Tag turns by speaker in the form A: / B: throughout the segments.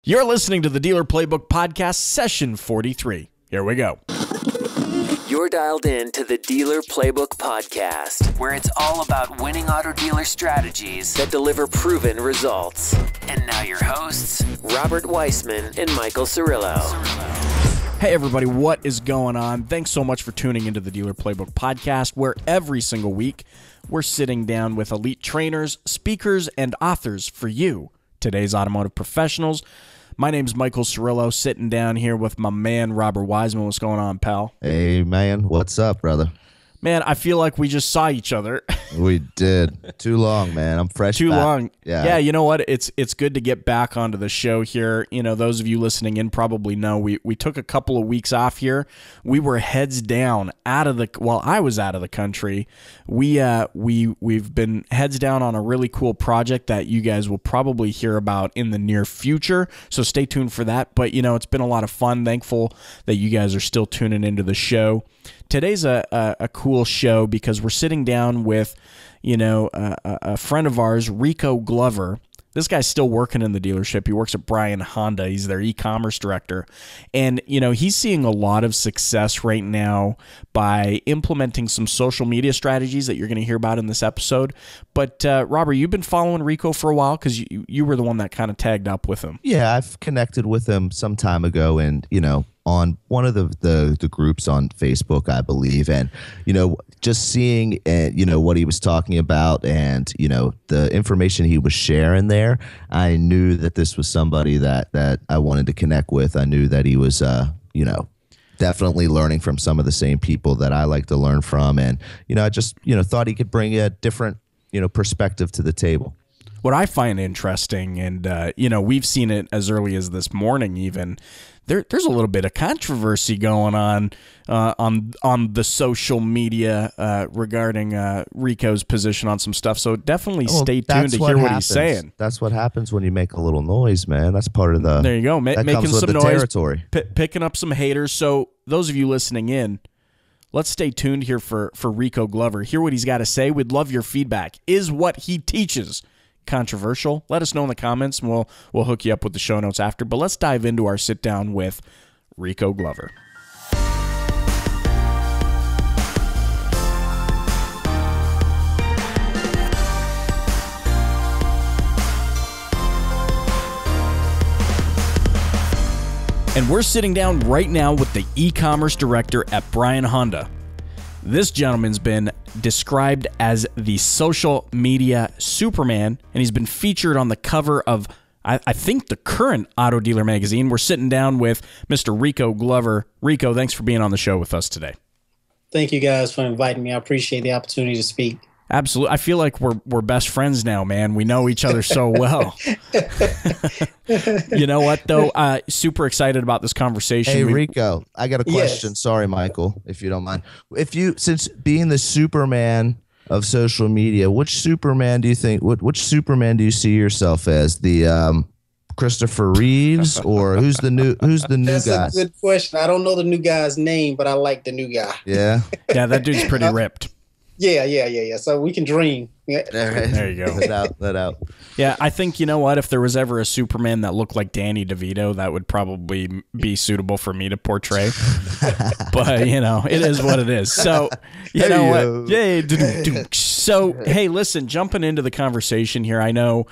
A: You're listening to the Dealer Playbook Podcast, Session 43. Here we go.
B: You're dialed in to the Dealer Playbook Podcast, where it's all about winning auto dealer strategies that deliver proven results. And now your hosts, Robert Weissman and Michael Cirillo.
A: Hey everybody, what is going on? Thanks so much for tuning into the Dealer Playbook Podcast, where every single week we're sitting down with elite trainers, speakers, and authors for you, today's automotive professionals. My name's Michael Cirillo, sitting down here with my man, Robert Weissman. What's going on, pal?
C: Hey, man. What's up, brother?
A: Man, I feel like we just saw each other.
C: We did. Too long, man. I'm fresh
A: Too
C: back.
A: long.
C: Yeah,
A: you know what? It's good to get back onto the show here. You know, those of you listening in probably know we took a couple of weeks off here. We were heads down out of the I was out of the country. We've been heads down on a really cool project that you guys will probably hear about in the near future. So stay tuned for that. But you know, it's been a lot of fun. Thankful that you guys are still tuning into the show. Today's a cool show because we're sitting down with, a friend of ours, Rico Glover. This guy's still working in the dealership. He works at Bryan Honda. He's their e-commerce director. And, he's seeing a lot of success right now by implementing some social media strategies that you're going to hear about in this episode. But, Robert, you've been following Rico for a while because you were the one that kind of tagged up with him.
C: Yeah, I've connected with him some time ago and, on one of the groups on Facebook, I believe. And, just seeing, what he was talking about and, the information he was sharing there, I knew that this was somebody that I wanted to connect with. I knew that he was, definitely learning from some of the same people that I like to learn from. And, I just, thought he could bring a different, perspective to the table.
A: What I find interesting, and, we've seen it as early as this morning even, there's a little bit of controversy going on the social media regarding Rico's position on some stuff. So definitely stay tuned to hear what he's saying.
C: That's what happens when you make a little noise, man. That's part of the.
A: There you go, making some noise,
C: territory,
A: picking up some haters. So those of you listening in, let's stay tuned here for Rico Glover. Hear what he's got to say. We'd love your feedback. Is what he teaches controversial? Let us know in the comments, and we'll hook you up with the show notes after. But let's dive into our sit down with Rico Glover. And we're sitting down right now with the e-commerce director at Bryan Honda. This gentleman's been described as the social media Superman, and he's been featured on the cover of, I think, the current Auto Dealer magazine. We're sitting down with Mr. Rico Glover. Rico, thanks for being on the show with us today. Thank you guys for inviting me. I appreciate the opportunity to speak. Absolutely. I feel like we're best friends now, man. We know each other so well. You know what, though? Super excited about this conversation.
C: Hey, Rico, I got a question. Yes. Sorry, Michael, if you don't mind. Since being the Superman of social media, which Superman do you think? Which Superman do you see yourself as? The Christopher Reeves, or who's the new guy?
D: That's a good question. I don't know the new guy's name, but I like the new guy.
C: Yeah,
A: yeah, that dude's pretty ripped.
D: Yeah. So we can dream. Yeah.
A: There you go.
C: Let out.
A: Yeah, I think, you know what, if there was ever a Superman that looked like Danny DeVito, that would probably be suitable for me to portray. But, it is what it is. So, you know what? Yeah. So, hey, listen, jumping into the conversation here, I know,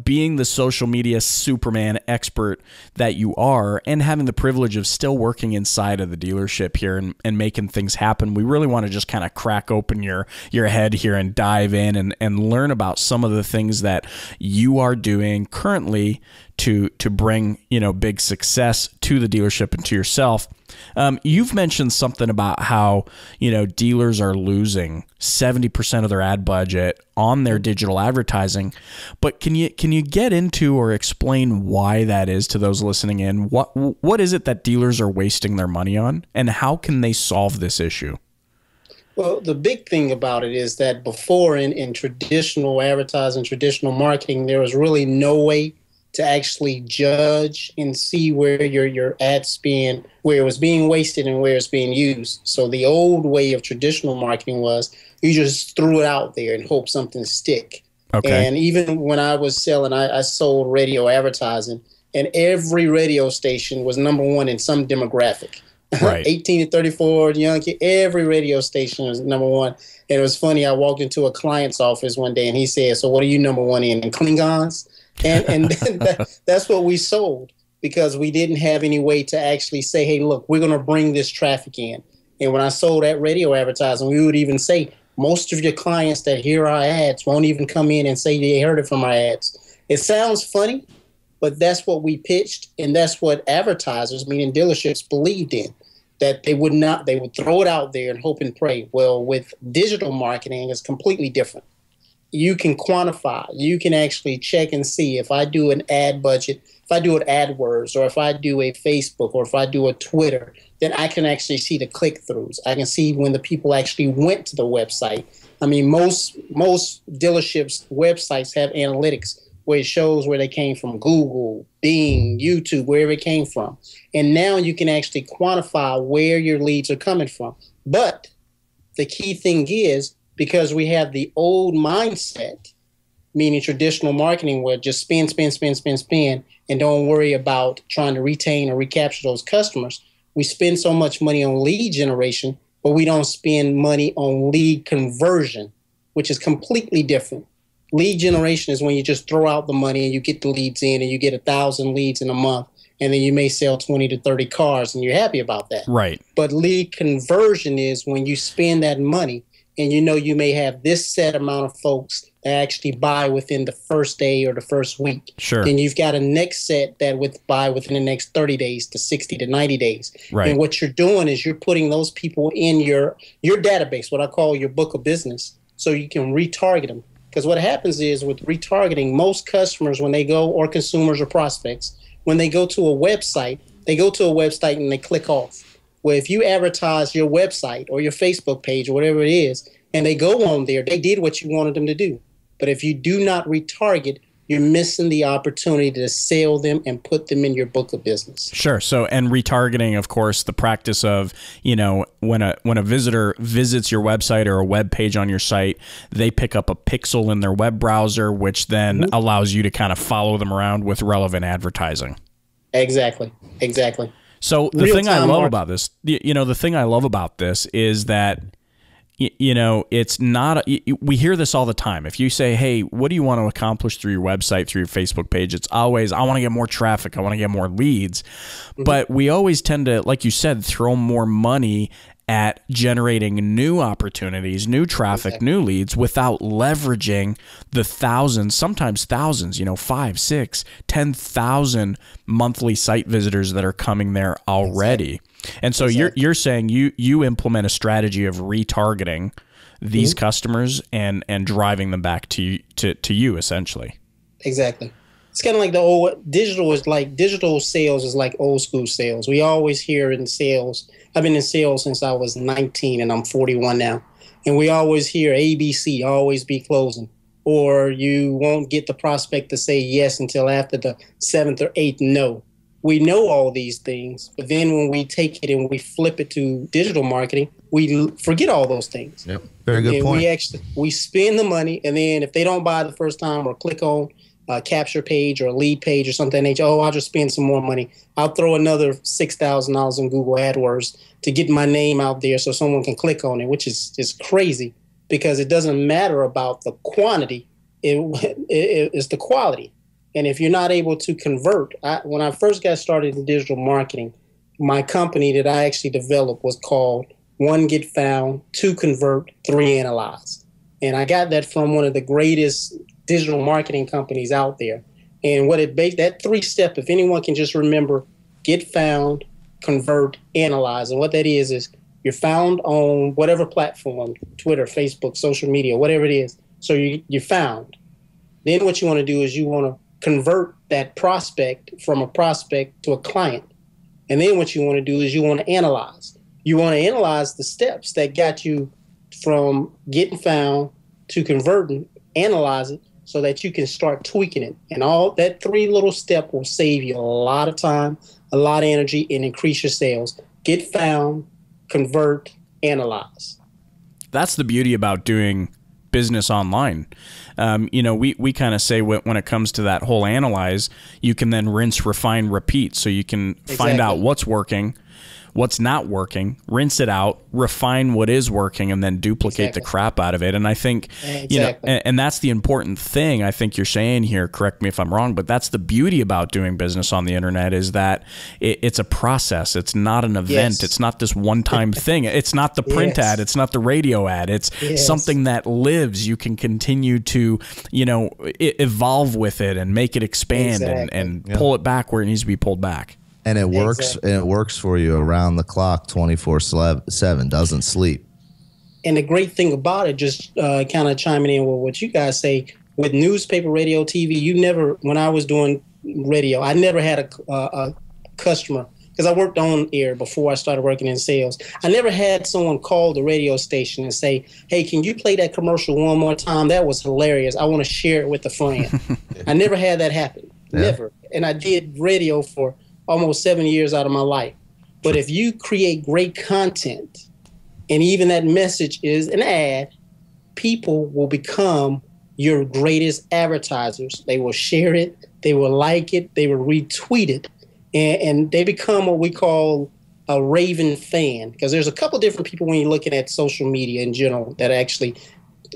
A: being the social media Superman expert that you are and having the privilege of still working inside of the dealership here and making things happen, we really want to just kind of crack open your head here and dive in and learn about some of the things that you are doing currently to bring big success to the dealership and to yourself. You've mentioned something about how dealers are losing 70% of their ad budget on their digital advertising, but can you get into or explain why that is to those listening in? What is it that dealers are wasting their money on, and how can they solve this issue?
D: Well, the big thing about it is that before in traditional advertising, traditional marketing, there was really no way to actually judge and see where your ad spend, where it was being wasted and where it's being used. So the old way of traditional marketing was you just threw it out there and hope something stick.
A: Okay.
D: And even when I was selling, I sold radio advertising, and every radio station was number one in some demographic.
A: Right.
D: 18 to 34, young kid, every radio station was number one. And it was funny, I walked into a client's office one day and he said, so what are you number one in Klingons? And that's what we sold, because we didn't have any way to actually say, hey, look, we're going to bring this traffic in. And when I sold that radio advertising, we would even say, most of your clients that hear our ads won't even come in and say they heard it from our ads. It sounds funny, but that's what we pitched, and that's what advertisers, meaning dealerships, believed in, that they would throw it out there and hope and pray. Well, with digital marketing, it's completely different. You can quantify, you can actually check and see if I do an ad budget, if I do an AdWords, or if I do a Facebook, or if I do a Twitter, then I can actually see the click-throughs. I can see when the people actually went to the website. I mean, most dealerships' websites have analytics where it shows where they came from: Google, Bing, YouTube, wherever it came from. And now you can actually quantify where your leads are coming from. But the key thing is, because we have the old mindset, meaning traditional marketing, where just spend, and don't worry about trying to retain or recapture those customers. We spend so much money on lead generation, but we don't spend money on lead conversion, which is completely different. Lead generation is when you just throw out the money and you get the leads in, and you get 1,000 leads in a month, and then you may sell 20 to 30 cars, and you're happy about that.
A: Right.
D: But lead conversion is when you spend that money and you know you may have this set amount of folks that actually buy within the first day or the first week.
A: Sure.
D: Then you've got a next set that would buy within the next 30 days to 60 to 90 days.
A: Right.
D: And what you're doing is you're putting those people in your database, what I call your book of business, so you can retarget them. Because what happens is with retargeting, most customers, when they go, or consumers or prospects, when they go to a website, and they click off. Well, if you advertise your website or your Facebook page or whatever it is, and they go on there, they did what you wanted them to do. But if you do not retarget, you're missing the opportunity to sell them and put them in your book of business.
A: Sure. So, and retargeting, of course, the practice of, when a visitor visits your website or a web page on your site, they pick up a pixel in their web browser, which then allows you to kind of follow them around with relevant advertising.
D: Exactly.
A: So the thing I love about this, the thing I love about this is that, it's not, we hear this all the time. If you say, hey, what do you want to accomplish through your website, through your Facebook page? It's always, I want to get more traffic. I want to get more leads. But we always tend to, like you said, throw more money at generating new opportunities, new traffic, new leads, without leveraging the thousands, sometimes thousands, 5, 6, 10,000 monthly site visitors that are coming there already. And so you're saying you implement a strategy of retargeting these customers and driving them back to you essentially.
D: Exactly. It's kind of like the old digital sales is like old school sales. We always hear in sales. I've been in sales since I was 19 and I'm 41 now. And we always hear ABC, always be closing. Or you won't get the prospect to say yes until after the 7th or 8th no. We know all these things, but then when we take it and we flip it to digital marketing, we forget all those things.
C: Yep. Very good point.
D: We spend the money, and then if they don't buy the first time or click on a capture page or a lead page or something, I'll just spend some more money. I'll throw another $6,000 in Google AdWords to get my name out there so someone can click on it, which is just crazy, because it doesn't matter about the quantity. It's the quality. And if you're not able to convert, when I first got started in digital marketing, my company that I actually developed was called 1, Get Found, 2, Convert, 3, Analyze. And I got that from one of the greatest digital marketing companies out there. And what that 3-step, if anyone can just remember, get found, convert, analyze. And what that is you're found on whatever platform, Twitter, Facebook, social media, whatever it is. So you're found. Then what you want to do is you want to convert that prospect from a prospect to a client. And then what you want to do is you want to analyze. You want to analyze the steps that got you from getting found to converting, analyze it so that you can start tweaking it. And all that 3 little step will save you a lot of time, a lot of energy, and increase your sales. Get found, convert, analyze.
A: That's the beauty about doing business online. We kind of say when it comes to that whole analyze, you can then rinse, refine, repeat. So you can find out what's working, what's not working, rinse it out, refine what is working, and then duplicate the crap out of it. And I think, and that's the important thing I think you're saying here, correct me if I'm wrong, but that's the beauty about doing business on the internet is that it's a process. It's not an event. It's not this one-time thing. It's not the print ad. It's not the radio ad. It's something that lives. You can continue to, evolve with it and make it expand and pull it back where it needs to be pulled back.
C: And it works. And it works for you around the clock, 24/7. Doesn't sleep.
D: And the great thing about it, just kind of chiming in with what you guys say, with newspaper, radio, TV, when I was doing radio, I never had a customer, because I worked on air before I started working in sales. I never had someone call the radio station and say, hey, can you play that commercial one more time? That was hilarious. I want to share it with a friend. I never had that happen. Never. And I did radio for almost 7 years out of my life. But if you create great content, and even that message is an ad, people will become your greatest advertisers. They will share it, they will like it, they will retweet it, and they become what we call a raving fan. Because there's a couple different people when you're looking at social media in general that actually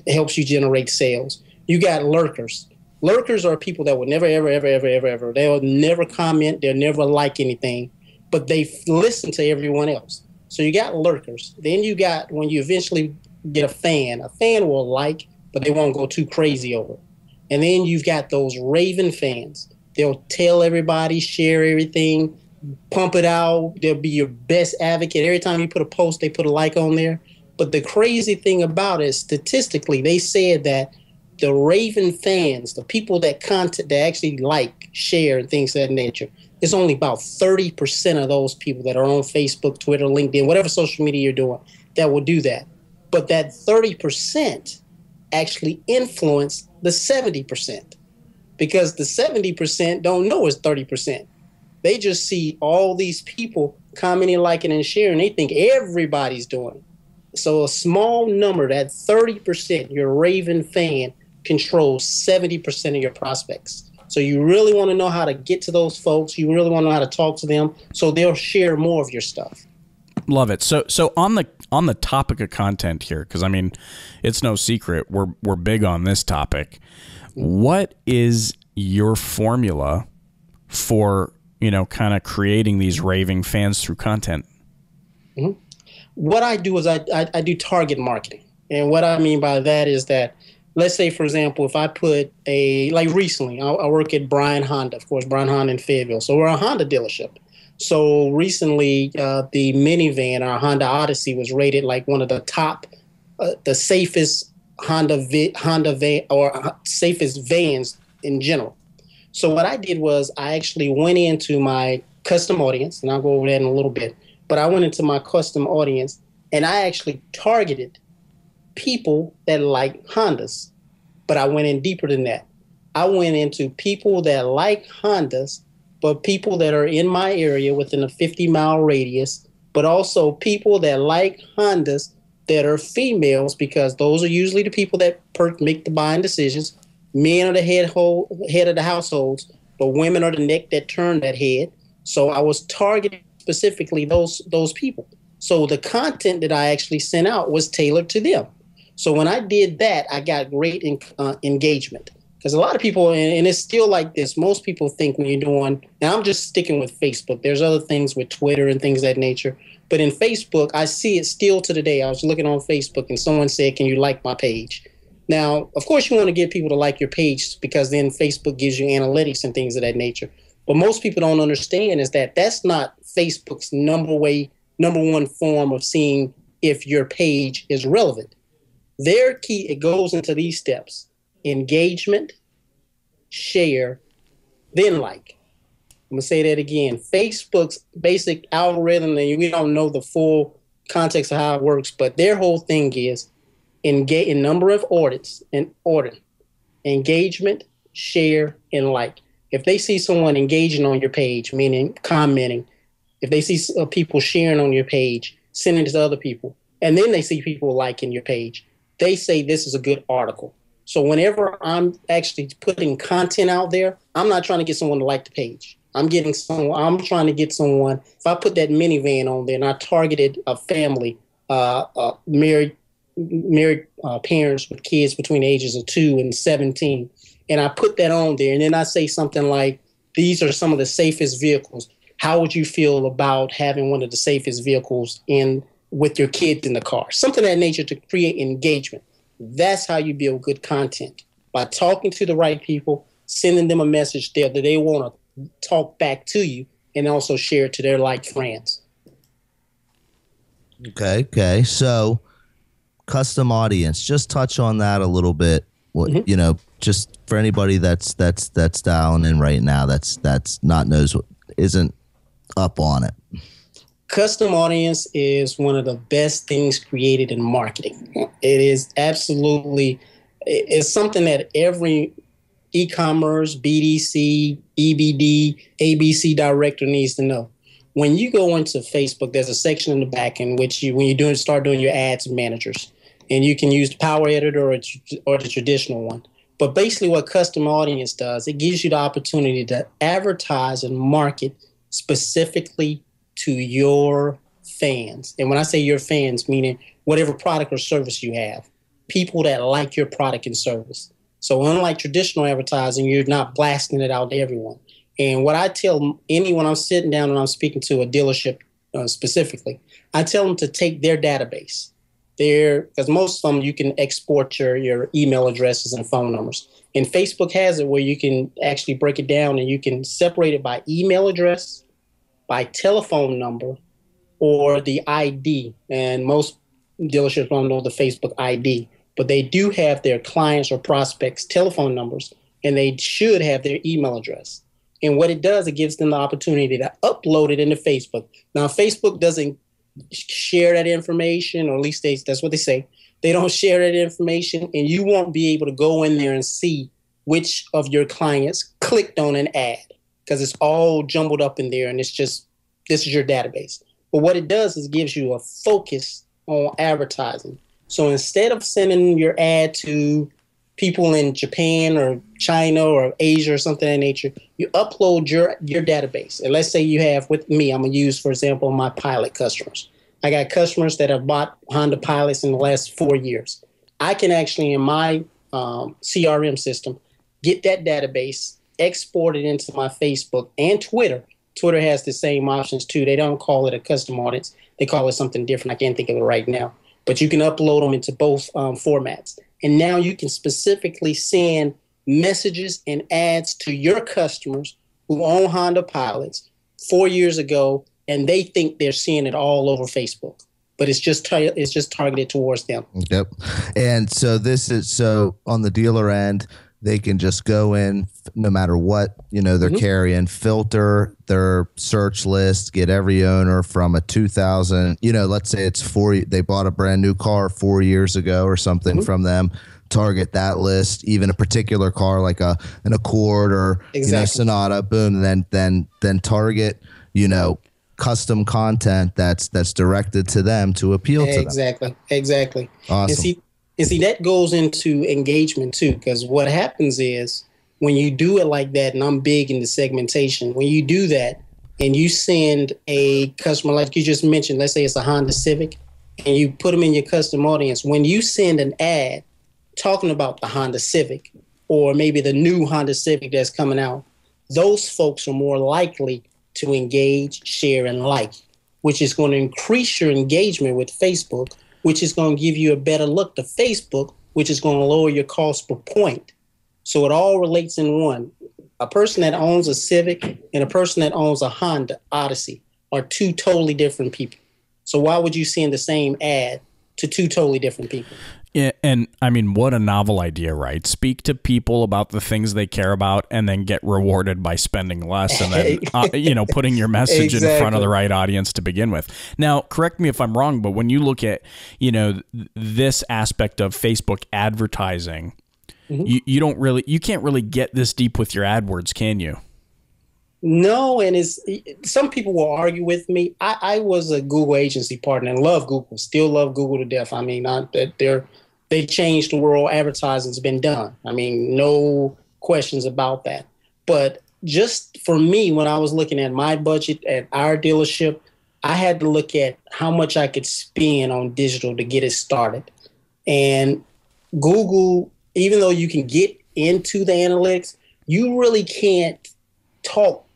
D: helps you generate sales. You got lurkers. Lurkers are people that will never, ever, they'll never comment, they'll never like anything, but they listen to everyone else. So you got lurkers. Then you got, when you eventually get a fan will like, but they won't go too crazy over it. And then you've got those raving fans. They'll tell everybody, share everything, pump it out. They'll be your best advocate. Every time you put a post, they put a like on there. But the crazy thing about it, statistically, they said that the raving fans, the people that actually like, share, and things of that nature, it's only about 30% of those people that are on Facebook, Twitter, LinkedIn, whatever social media you're doing, that will do that. But that 30% actually influence the 70%, because the 70% don't know it's 30%. They just see all these people commenting, liking, and sharing. They think everybody's doing it. So a small number, that 30%, your raving fan, controls 70% of your prospects. So you really want to know how to get to those folks. You really want to know how to talk to them so they'll share more of your stuff.
A: Love it. So on the topic of content here, because I mean, it's no secret we're big on this topic. What is your formula for kind of creating these raving fans through content?
D: Mm-hmm. What I do is I do target marketing, and what I mean by that is that, let's say, for example, if I put like recently, I work at Bryan Honda, of course, Bryan Honda in Fayetteville. So we're a Honda dealership. So recently, the minivan, our Honda Odyssey, was rated like one of the top, the safest Honda van, or safest vans in general. So what I did was I actually went into my custom audience, and I'll go over that in a little bit, but I went into my custom audience and I actually targeted people that like Hondas. But I went in deeper than that. I went into people that like Hondas, but people that are in my area within a 50-mile radius, but also people that like Hondas that are females, because those are usually the people that make the buying decisions. Men are the head of the households, but women are the neck that turn that head. So I was targeting specifically those people. So the content that I actually sent out was tailored to them. So when I did that, I got great engagement. Because a lot of people, and it's still like this, most people think when you're doing, now I'm just sticking with Facebook. There's other things with Twitter and things of that nature. But in Facebook, I see it still to the day. I was looking on Facebook and someone said, can you like my page? Now, of course, you want to get people to like your page because then Facebook gives you analytics and things of that nature. But most people don't understand is that that's not Facebook's number one form of seeing if your page is relevant. Their key, it goes into these steps: engagement, share, then like. I'm going to say that again. Facebook's basic algorithm, and we don't know the full context of how it works, but their whole thing is engage in number of audits and order, engagement, share, and like. If they see someone engaging on your page, meaning commenting, if they see people sharing on your page, sending it to other people, and then they see people liking your page, they say this is a good article. So whenever I'm actually putting content out there, I'm not trying to get someone to like the page. I'm trying to get someone. If I put that minivan on there and I targeted a family, married parents with kids between the ages of 2 and 17, and I put that on there, and then I say something like, these are some of the safest vehicles. How would you feel about having one of the safest vehicles with your kids in the car? Something of that nature to create engagement. That's how you build good content, by talking to the right people, sending them a message there that they want to talk back to you, and also share it to their like friends.
C: Okay. So custom audience, just touch on that a little bit. What, just for anybody that's dialing in right now, isn't up on it.
D: Custom audience is one of the best things created in marketing. It is absolutely, it's something that every e-commerce, BDC, EBD, ABC director needs to know. When you go into Facebook, there's a section in the back in which start doing your ads managers, and you can use the Power Editor or the traditional one. But basically what custom audience does, it gives you the opportunity to advertise and market specifically to your fans. And when I say your fans, meaning whatever product or service you have, people that like your product and service. So unlike traditional advertising, you're not blasting it out to everyone. And what I tell anyone I'm sitting down and I'm speaking to a dealership specifically, I tell them to take their database. Because most of them, you can export your email addresses and phone numbers. And Facebook has it where you can actually break it down and you can separate it by email address, by telephone number, or the ID. And most dealerships don't know the Facebook ID, but they do have their clients or prospects' telephone numbers, and they should have their email address. And what it does, it gives them the opportunity to upload it into Facebook. Now, Facebook doesn't share that information, or at least that's what they say. They don't share that information, and you won't be able to go in there and see which of your clients clicked on an ad, because it's all jumbled up in there, and it's just, this is your database. But what it does is gives you a focus on advertising. So instead of sending your ad to people in Japan or China or Asia or something of that nature, you upload your database. And let's say you have, with me, I'm going to use, for example, my Pilot customers. I got customers that have bought Honda Pilots in the last 4 years. I can actually, in my CRM system, get that database, export it into my Facebook and Twitter. Twitter has the same options too. They don't call it a custom audience. They call it something different. I can't think of it right now. But you can upload them into both formats. And now you can specifically send messages and ads to your customers who own Honda Pilots 4 years ago, and they think they're seeing it all over Facebook. But it's just targeted towards them.
C: Yep. And so on the dealer end, they can just go in, no matter what they're carrying, filter their search list, get every owner from a 2000, let's say they bought a brand new car 4 years ago or something from them, target that list, even a particular car like an Accord or Sonata, boom, then target custom content that's directed to them to appeal to them.
D: Exactly.
C: Awesome.
D: And see, that goes into engagement too, because what happens is when you do it like that, and I'm big into segmentation, when you do that and you send a customer, like you just mentioned, let's say it's a Honda Civic, and you put them in your custom audience, when you send an ad talking about the Honda Civic or maybe the new Honda Civic that's coming out, those folks are more likely to engage, share, and like, which is going to increase your engagement with Facebook, which is going to give you a better look to Facebook, which is going to lower your cost per point. So it all relates in one. A person that owns a Civic and a person that owns a Honda Odyssey are two totally different people. So why would you send the same ad to two totally different people?
A: Yeah, and I mean, what a novel idea, right? Speak to people about the things they care about and then get rewarded by spending less and then, putting your message in front of the right audience to begin with. Now, correct me if I'm wrong, but when you look at, this aspect of Facebook advertising, you can't really get this deep with your AdWords, can you?
D: No, and some people will argue with me. I was a Google agency partner and love Google, still love Google to death. I mean, they changed the world. Advertising's been done. I mean, no questions about that. But just for me, when I was looking at my budget at our dealership, I had to look at how much I could spend on digital to get it started. And Google, even though you can get into the analytics, you really can't talk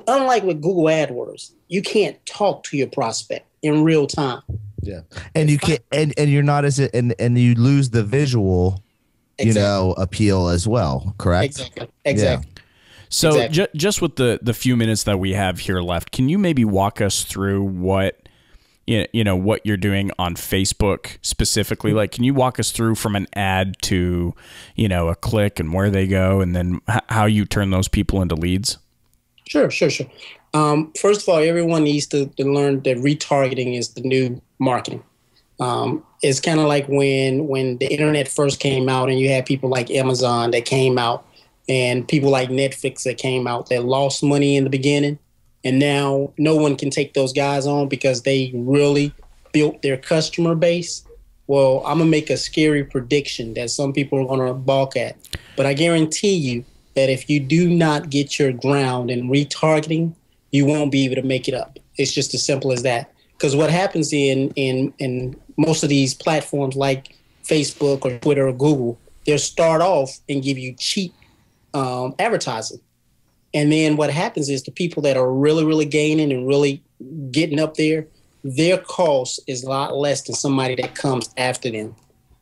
D: unlike with Google AdWords, you can't talk to your prospect in real time.
C: Yeah. And you can't, and you're not and you lose the visual, appeal as well. Correct.
D: Exactly.
C: Yeah.
A: So just with the few minutes that we have here left, can you maybe walk us through what what you're doing on Facebook specifically? Like, can you walk us through from an ad to, a click and where they go, and then how you turn those people into leads?
D: Sure. First of all, everyone needs to learn that retargeting is the new marketing. It's kind of like when the internet first came out and you had people like Amazon that came out and people like Netflix that came out that lost money in the beginning. And now no one can take those guys on because they really built their customer base. Well, I'm going to make a scary prediction that some people are going to balk at. But I guarantee you that if you do not get your ground in retargeting, you won't be able to make it up. It's just as simple as that. Because what happens in most of these platforms like Facebook or Twitter or Google, they'll start off and give you cheap advertising. And then what happens is the people that are really, really gaining and really getting up there, their cost is a lot less than somebody that comes after them.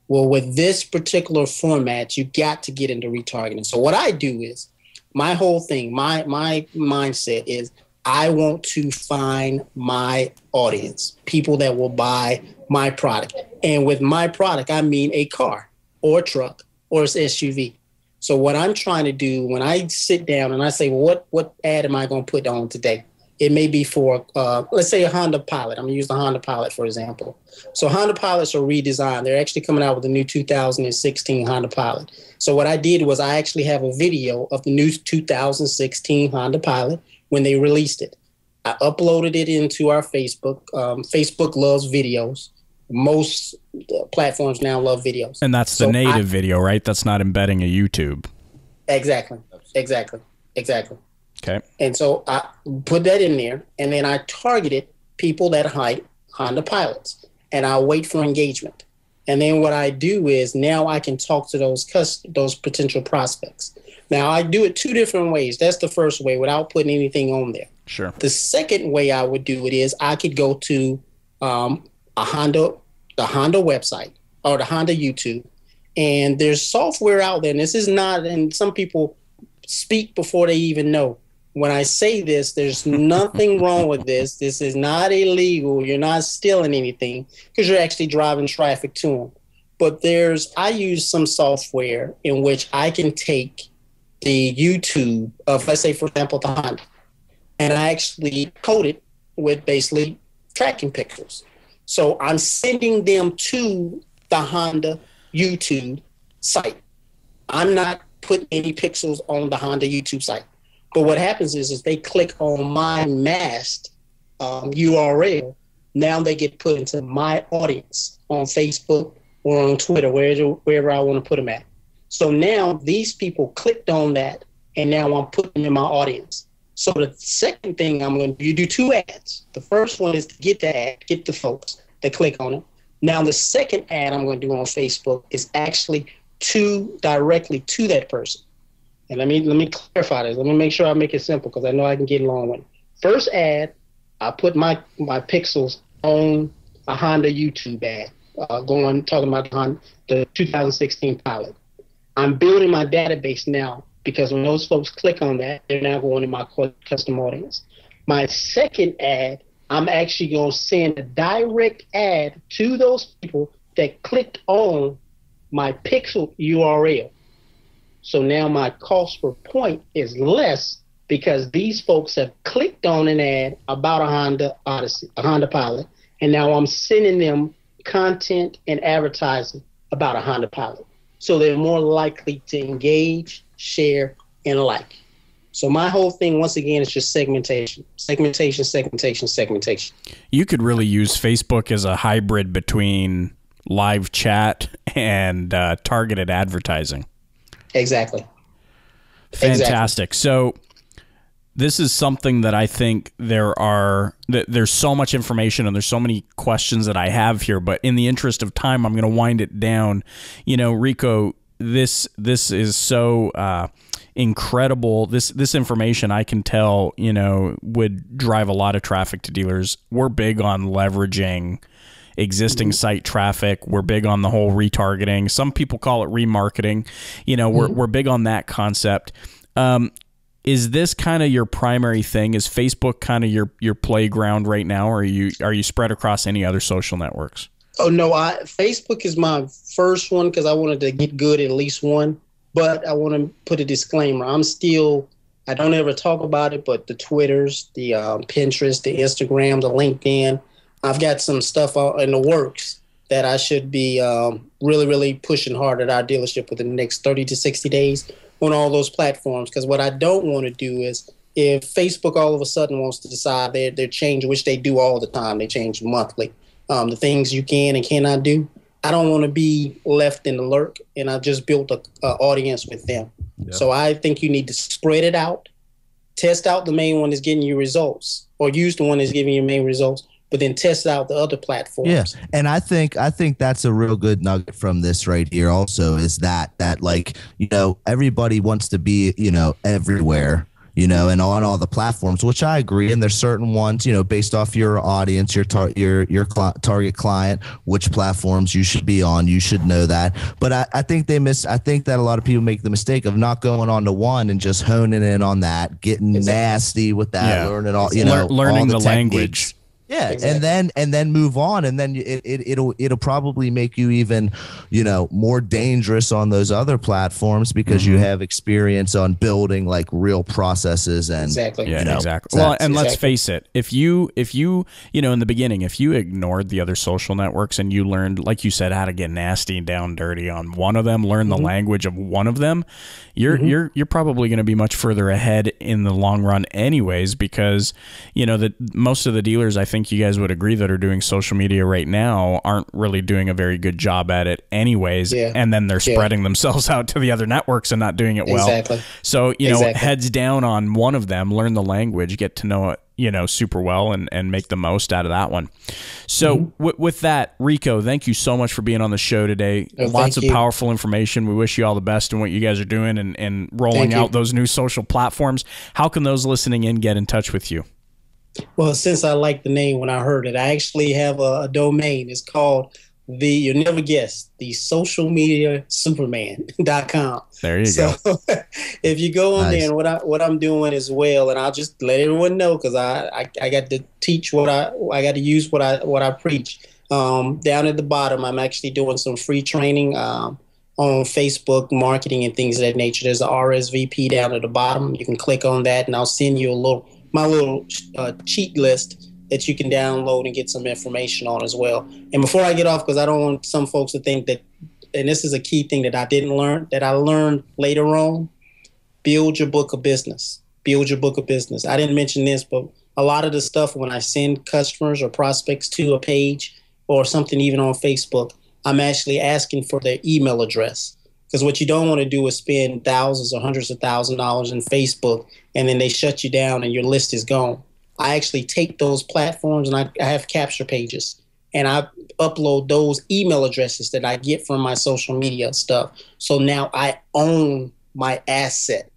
D: Well, with this particular format, you got to get into retargeting. So what I do is my whole thing, my mindset is I want to find my audience, people that will buy my product. And with my product, I mean a car or a truck or an SUV. So what I'm trying to do when I sit down and I say, well, what ad am I going to put on today? It may be for, let's say, a Honda Pilot. I'm going to use the Honda Pilot, for example. So Honda Pilots are redesigned. They're actually coming out with the new 2016 Honda Pilot. So what I did was I actually have a video of the new 2016 Honda Pilot when they released it. I uploaded it into our Facebook. Facebook loves videos. Most platforms now love videos.
A: And that's the native video, right? That's not embedding a YouTube.
D: Exactly.
A: Okay.
D: And so I put that in there, and then I targeted people that hide Honda Pilots, and I wait for engagement. And then what I do is now I can talk to those potential prospects. Now, I do it two different ways. That's the first way without putting anything on there.
A: Sure.
D: The second way I would do it is I could go to the Honda website or the Honda YouTube, and there's software out there. And this is not, and some people speak before they even know. When I say this, there's nothing wrong with this. This is not illegal. You're not stealing anything because you're actually driving traffic to them. But I use some software in which I can take the YouTube of, let's say, for example, the Honda, and I actually code it with basically tracking pixels. So I'm sending them to the Honda YouTube site. I'm not putting any pixels on the Honda YouTube site. But what happens is they click on my masked URL. Now they get put into my audience on Facebook or on Twitter, wherever I want to put them at. So now these people clicked on that, and now I'm putting them in my audience. So the second thing you do two ads. The first one is to get the ad, get the folks that click on it. Now the second ad I'm going to do on Facebook is actually directly to that person. And let me clarify this. Let me make sure I make it simple because I know I can get along with it. First ad, I put my pixels on a Honda YouTube ad, talking about the 2016 Pilot. I'm building my database now because when those folks click on that, they're now going to my custom audience. My second ad, I'm actually going to send a direct ad to those people that clicked on my pixel URL. So now my cost per point is less because these folks have clicked on an ad about a Honda Pilot, and now I'm sending them content and advertising about a Honda Pilot. So they're more likely to engage, share, and like. So my whole thing, once again, is just segmentation. Segmentation.
A: You could really use Facebook as a hybrid between live chat, and targeted advertising.
D: Exactly.
A: Fantastic. So this is something that I think there's so much information and there's so many questions that I have here, but in the interest of time, I'm going to wind it down. You know, Rico, this is so incredible. This information, I can tell, you know, would drive a lot of traffic to dealers. We're big on leveraging existing site traffic. We're big on the whole retargeting. Some people call it remarketing. You know, we're big on that concept. Is this kind of your primary thing? Is Facebook kind of your playground right now, or are you spread across any other social networks?
D: Oh no, Facebook is my first one because I wanted to get good at least one. But I want to put a disclaimer. I don't ever talk about it, but the Twitters, the Pinterest, the Instagram, the LinkedIn, I've got some stuff in the works that I should be really, really pushing hard at our dealership within the next 30 to 60 days on all those platforms. Because what I don't want to do is, if Facebook all of a sudden wants to decide they're changing, which they do all the time, they change monthly, the things you can and cannot do, I don't want to be left in the lurk, and I've just built an audience with them. Yeah. So I think you need to spread it out, test out the main one that's getting you results, or use the one that's giving you main results, but then test out the other platforms.
C: Yeah, and I think that's a real good nugget from this right here also, is that like, you know, everybody wants to be, you know, everywhere, you know, and on all the platforms, which I agree. And there's certain ones, you know, based off your audience, your target client, which platforms you should be on. You should know that. But I think that a lot of people make the mistake of not going on to one and just honing in on that, getting nasty with that, learning all, you know,
A: learning
C: all
A: the language.
C: Yeah, exactly. and then move on, and then it'll probably make you even, you know, more dangerous on those other platforms because you have experience on building like real processes and
D: exactly.
A: Yeah, you know, exactly. Well, and let's face it, if you you know, in the beginning, if you ignored the other social networks and you learned, like you said, how to get nasty and down dirty on one of them, learn the language of one of them, you're probably going to be much further ahead in the long run, anyways, because you know that most of the dealers, I think you guys would agree, that are doing social media right now aren't really doing a very good job at it anyways. Yeah. And then they're spreading themselves out to the other networks and not doing it well.
D: Exactly.
A: So, you know, heads down on one of them, learn the language, get to know it, you know, super well, and make the most out of that one. So with that, Rico, thank you so much for being on the show today. Lots of powerful information. We wish you all the best in what you guys are doing and rolling out those new social platforms. How can those listening in get in touch with you?
D: Well, since I like the name when I heard it, I actually have a domain. It's called you'll never guess, the socialmediasuperman.com.
A: There you go.
D: If you go on there, and what I'm doing as well, and I'll just let everyone know, because I got to teach I got to use what I preach. Down at the bottom, I'm actually doing some free training on Facebook marketing and things of that nature. There's a RSVP down at the bottom. You can click on that, and I'll send you my little cheat list that you can download and get some information on as well. And before I get off, because I don't want some folks to think that, and this is a key thing that I didn't learn, that I learned later on, build your book of business. Build your book of business. I didn't mention this, but a lot of the stuff when I send customers or prospects to a page or something even on Facebook, I'm actually asking for their email address. Because what you don't want to do is spend thousands or hundreds of thousands of dollars in Facebook, and then they shut you down and your list is gone. I actually take those platforms and I have capture pages, and I upload those email addresses that I get from my social media stuff. So now I own my asset.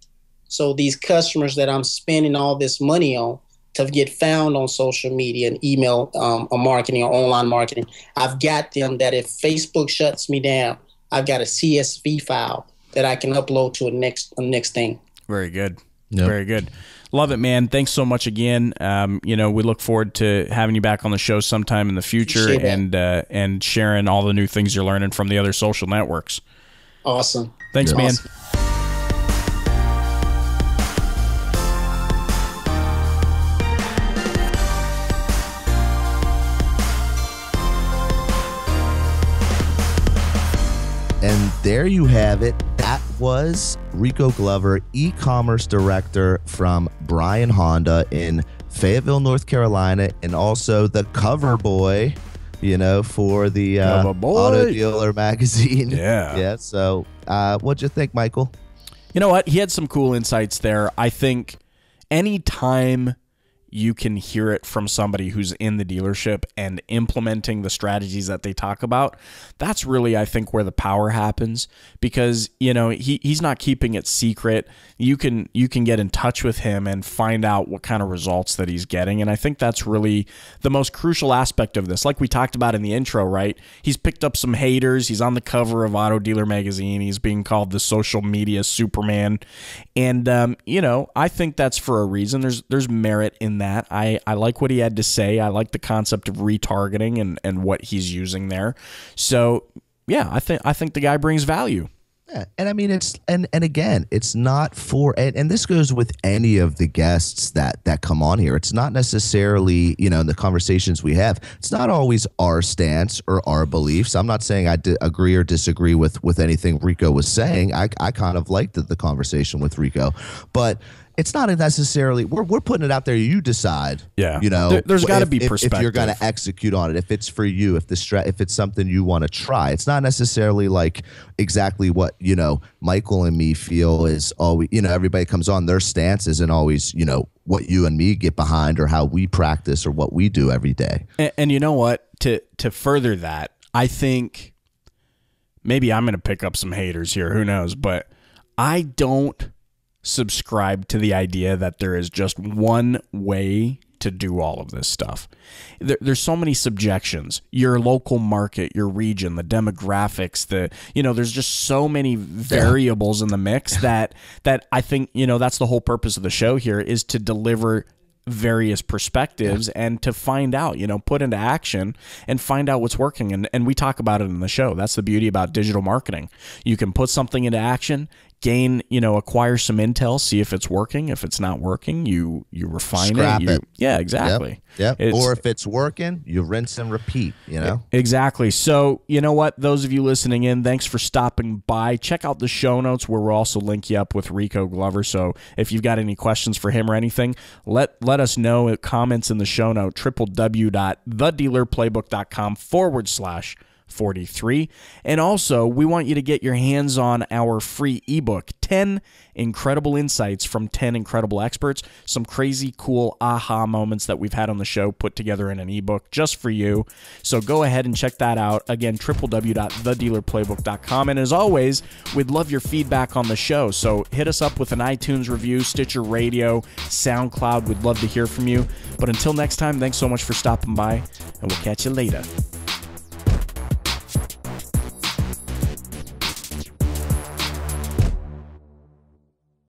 D: So these customers that I'm spending all this money on to get found on social media and email marketing or online marketing, I've got them that if Facebook shuts me down, I've got a CSV file that I can upload to a next thing.
A: Very good. Yep. Very good. Love it, man. Thanks so much again. You know, we look forward to having you back on the show sometime in the future and sharing all the new things you're learning from the other social networks.
D: Awesome.
A: Thanks, man.
D: Awesome.
C: And there you have it. That was Rico Glover, e-commerce director from Bryan Honda in Fayetteville, North Carolina, and also the cover boy, you know, for the Auto Dealer magazine.
A: Yeah.
C: Yeah. So what'd you think, Michael?
A: You know what? He had some cool insights there. I think anytime you can hear it from somebody who's in the dealership and implementing the strategies that they talk about, that's really, I think, where the power happens, because, you know, he's not keeping it secret. You can get in touch with him and find out what kind of results that he's getting. And I think that's really the most crucial aspect of this. Like we talked about in the intro, right? He's picked up some haters. He's on the cover of Auto Dealer magazine. He's being called the social media Superman. And, you know, I think that's for a reason. There's merit in that. I like what he had to say. I like the concept of retargeting and what he's using there. So yeah, I think the guy brings value.
C: Yeah, and I mean, it's and again, it's not for, and this goes with any of the guests that come on here. It's not necessarily, you know, in the conversations we have, it's not always our stance or our beliefs. I'm not saying I agree or disagree with anything Rico was saying. I kind of liked the conversation with Rico, but it's not necessarily, we're putting it out there. You decide. Yeah. You know,
A: there's got to be perspective.
C: If you're going to execute on it, if it's for you, if it's something you want to try, it's not necessarily like exactly what, you know, Michael and me feel is always, you know, everybody comes on, their stance isn't always, you know, what you and me get behind or how we practice or what we do every day.
A: And you know what, to further that, I think maybe I'm going to pick up some haters here. Who knows? But I don't subscribe to the idea that there is just one way to do all of this stuff. There's so many subjections. Your local market, your region, the demographics, there's just so many variables in the mix that I think, you know, that's the whole purpose of the show here, is to deliver various perspectives and to find out, you know, put into action and find out what's working. And we talk about it in the show. That's the beauty about digital marketing. You can put something into action, acquire some intel, see if it's working. If it's not working, you refine it. Yeah, exactly.
C: Yep. Or if it's working, you rinse and repeat, you know?
A: Exactly. So, you know what? Those of you listening in, thanks for stopping by. Check out the show notes where we'll also link you up with Rico Glover. So if you've got any questions for him or anything, let us know. Comments in the show note, www.thedealerplaybook.com/43. And also, we want you to get your hands on our free ebook, 10 incredible insights from 10 incredible experts, some crazy cool aha moments that we've had on the show put together in an ebook just for you. So go ahead and check that out. Again, www.thedealerplaybook.com. And as always, we'd love your feedback on the show. So hit us up with an iTunes review, Stitcher Radio, SoundCloud. We'd love to hear from you. But until next time, thanks so much for stopping by, and we'll catch you later.